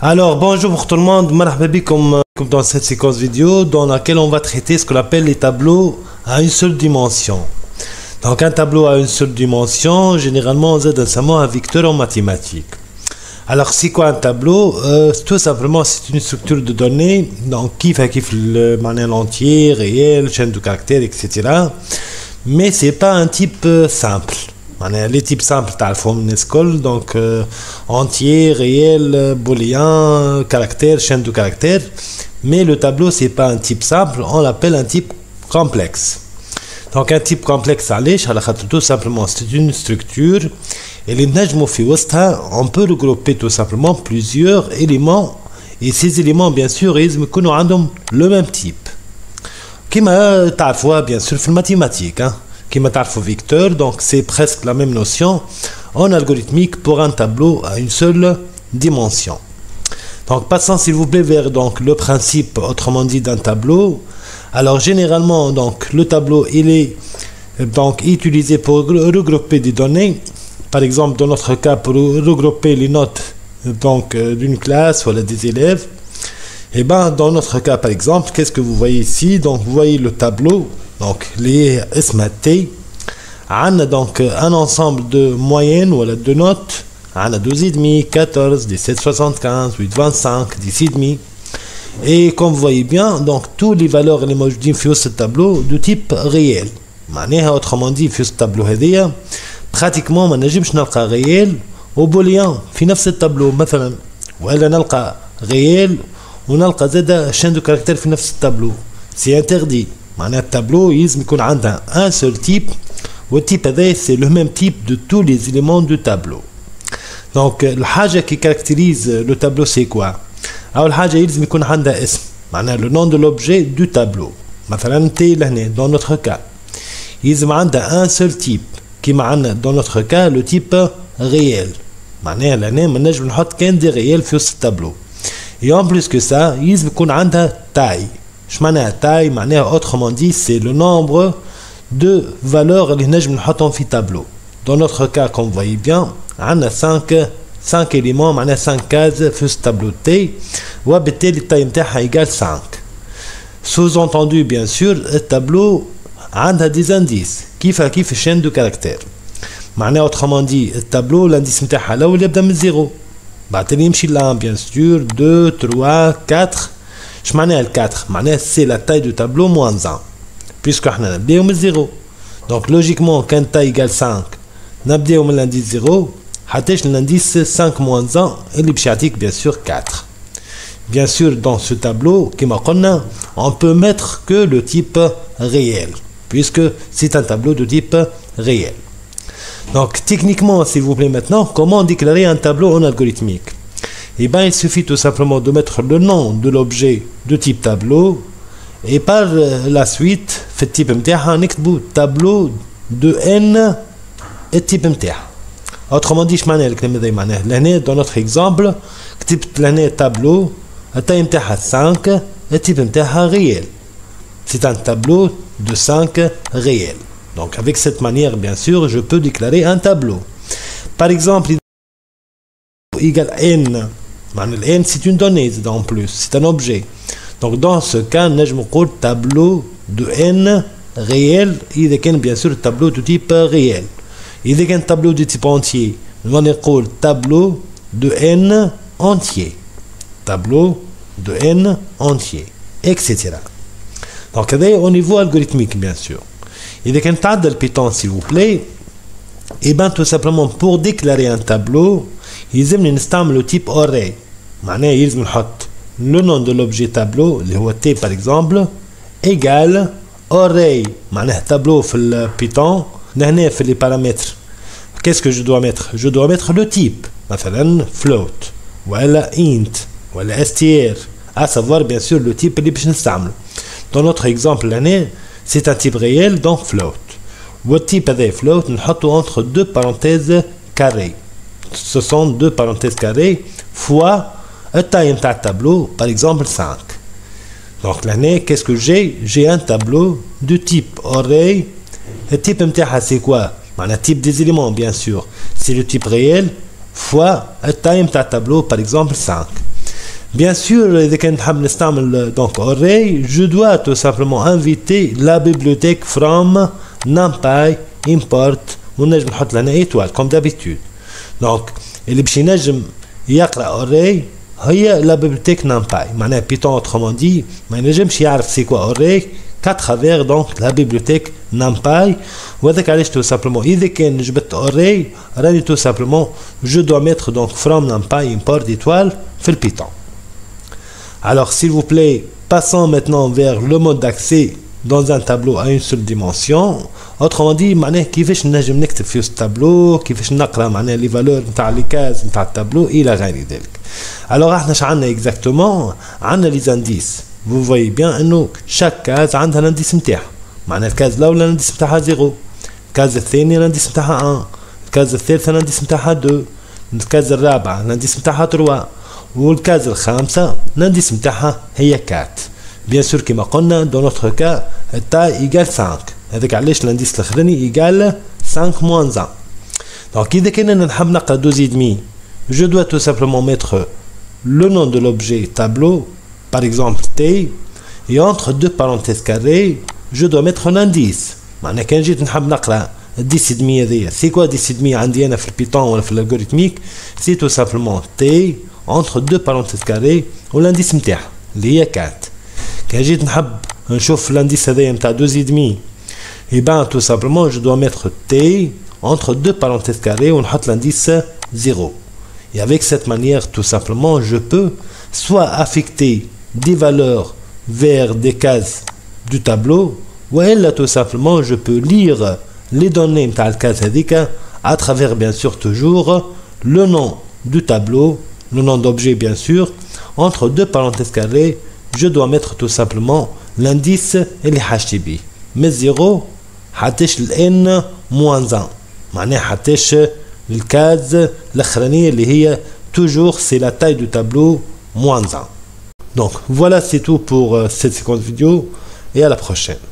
Alors bonjour tout le monde, marhaba bikoum dans cette séquence vidéo dans laquelle on va traiter ce qu'on appelle les tableaux à une seule dimension. Donc un tableau à une seule dimension, généralement on aide un vecteur en mathématiques. Alors c'est quoi un tableau? Tout simplement c'est une structure de données, donc qui fait le l'entier, réel, chaîne de caractères, etc. Mais c'est pas un type simple. Les types simples تعرفهم من l'école, donc entier, réel, booléen, caractère, chaîne de caractères. Mais le tableau c'est pas un type simple, on l'appelle un type complexe. Donc un type complexe tout simplement c'est une structure et les on peut regrouper tout simplement plusieurs éléments et ces éléments bien sûr ils ont le même type. Comme bien sûr في mathématiques, qui au vecteur, donc c'est presque la même notion en algorithmique pour un tableau à une seule dimension. Donc passons s'il vous plaît vers donc le principe autrement dit d'un tableau. Alors généralement donc le tableau il est donc utilisé pour regrouper des données, par exemple dans notre cas pour regrouper les notes donc d'une classe ou des élèves. Et ben dans notre cas par exemple, qu'est-ce que vous voyez ici? Donc vous voyez le tableau, donc les SMAT, on a donc un ensemble de moyennes ou de notes, on a 12,5, 14, 17,75, 8,25, 10,5. Et comme vous voyez bien, donc toutes les valeurs les موجودين في ce tableau de type réel. معناها autrement dit في ce tableau هذيا pratiquement ما نجمش نلقى réel au booléen في نفس التابلو مثلا، ولا نلقى réel ونلقى زاده chaîne de caractères في نفس التابلو. C'est interdit. معناها التابلو يلزم يكون عندها un seul type والtype هذا c'est le même type de tous les éléments du tableau. Donc الحاجة qui caractérise le tableau c'est quoi؟ أول حاجة يلزم يكون عندها اسم، معناها le nom de l'objet du tableau. مثلا تي لهنا dans notre cas يلزم عندها un seul type كيما عندنا dans notre cas le type réel. معناها لهنا ما نجم نحط كان دي réel في وسط التابلو. Et en plus que ça يلزم يكون عندها taille. معناها taille معناها autrement dit c'est le nombre de valeurs اللي نجم نحطهم في tableau. Dans notre cas comme vous voyez bien عندنا 5 éléments معناها 5 cases في ce tableau T وبالتالي التاي نتاعها égale 5. Sous-entendu bien sûr التابلو عندها des indices كيف chaîne de caractères. معناها autrement dit التابلو l'indice نتاعها الاول يبدا من 0 بعد يمشي ل 1 bien sûr 2 3 4. Je m'en ai le 4, c'est la taille du tableau moins 1, puisque on a bien 0. Donc logiquement, quand taille égale 5, on a bien l'indice 0, l'indice 5 moins 1, et l'ibchatique bien sûr 4. Bien sûr, dans ce tableau, on peut mettre que le type réel, puisque c'est un tableau de type réel. Donc techniquement, s'il vous plaît maintenant, comment déclarer un tableau en algorithmique? Eh bien, il suffit tout simplement de mettre le nom de l'objet de type tableau et par la suite, fait type متاعها نكتبوا tableau de n et type متاعها. Autrement dit, je معناها الكلمة هذا معناها لهنا dans notre exemple كتبت لهنا tableau التاي متاعها 5 et type متاعها réel. C'est un tableau de 5 réel. Donc avec cette manière, bien sûr, je peux déclarer un tableau. Par exemple, égale n. Le n c'est une donnée en plus, c'est un objet. Donc dans ce cas, je me tableau de n réel, il y a bien sûr tableau de type réel. Il y a un tableau de type entier, on a tableau de n entier. Tableau de n entier, etc. Donc au niveau algorithmique bien sûr. Il y a un tas de Python s'il vous plaît. Et bien tout simplement pour déclarer un tableau, يلزمني نستعمل le type array. معناه يلزم نحط le nom de l'objet tableau اللي هو t par exemple égal array معناه tableau في le Python. هنا في les paramètres qu'est-ce que je dois mettre? Je dois mettre le type مثلا float ولا int ولا str, à savoir bien sûr le type اللي باش نستعمله. Dans notre exemple هنا c'est un type réel donc float. Le type هذا float نحطه entre deux parenthèses carrées. Ce sont deux parenthèses carrées fois la taille de tableau, par exemple 5. Donc l'année, qu'est-ce que j'ai? J'ai un tableau de type array. Le type c'est quoi? Le type des éléments, bien sûr. C'est le type réel fois la taille de tableau, par exemple 5. Bien sûr, donc array, je dois tout simplement inviter la bibliothèque from numpy import ونجم نحط لنا étoile comme d'habitude. Donc اللي باش ينجم يقرا array هي la bibliothèque numpy. معناها Python autrement dit ما ينجمش يعرف c'est quoi array qu'à travers donc la bibliothèque numpy. وهذاك علاش tout simplement إذا كان جبت array راني tout simplement je dois mettre donc from numpy import étoile في le Python. Alors s'il vous plaît, passons maintenant vers le mode d'accès dans un tableau à une seule dimension. Autrement dit, معناه كيفاش نجم نكتب في التابلو، كيفاش نقرا معناه لي فالور نتاع لي كاز نتاع التابلو الى غير ذلك. Alors احنا اش عندنا exactement؟ عندنا لي زانديس. Vous voyez bien انه chaque كاز عندها الانديس نتاعها. معناه الكاز الاولى الانديس نتاعها 0، الكاز الثانية الانديس نتاعها 1، الكاز الثالثة الانديس نتاعها 2، الكاز الرابعة الانديس نتاعها 3، والكاز الخامسة الانديس نتاعها هي 4. Bien sûr كما قلنا dans notre cas taille égale 5. هذاك علاش الانديس الاخراني égale 5 moins 1. Donc إذا كان نحب نقرا 12,5 je dois tout simplement mettre le nom de l'objet tableau, par exemple t, et entre deux parenthèses carrées je dois mettre un indice. معناها كان جيت نحب نقرا 10,5 هذيا c'est quoi 10,5 عندي انا في البيتون ولا في الالغوريثميك c'est tout simplement t entre deux parenthèses carrées والانديس نتاعها اللي هي 4. كان جيت نحب نشوف الانديس هذايا نتاع 12,5 et ben tout simplement je dois mettre t entre deux parenthèses carrées ونحط l'indice 0. Et avec cette manière tout simplement je peux soit affecter des valeurs vers des cases du tableau ou là tout simplement je peux lire les données نتاع الكاز هذيك à travers bien sûr toujours le nom du tableau, le nom d'objet bien sûr, entre deux parenthèses carrées je dois mettre tout simplement l'indice اللي حاجتي بيه. من 0 حتىش n moins 1 معناها حتىش الكاز الاخرانيه اللي هي toujours c'est la taille du tableau moins 1. Donc voilà, c'est tout pour cette séquence vidéo et à la prochaine.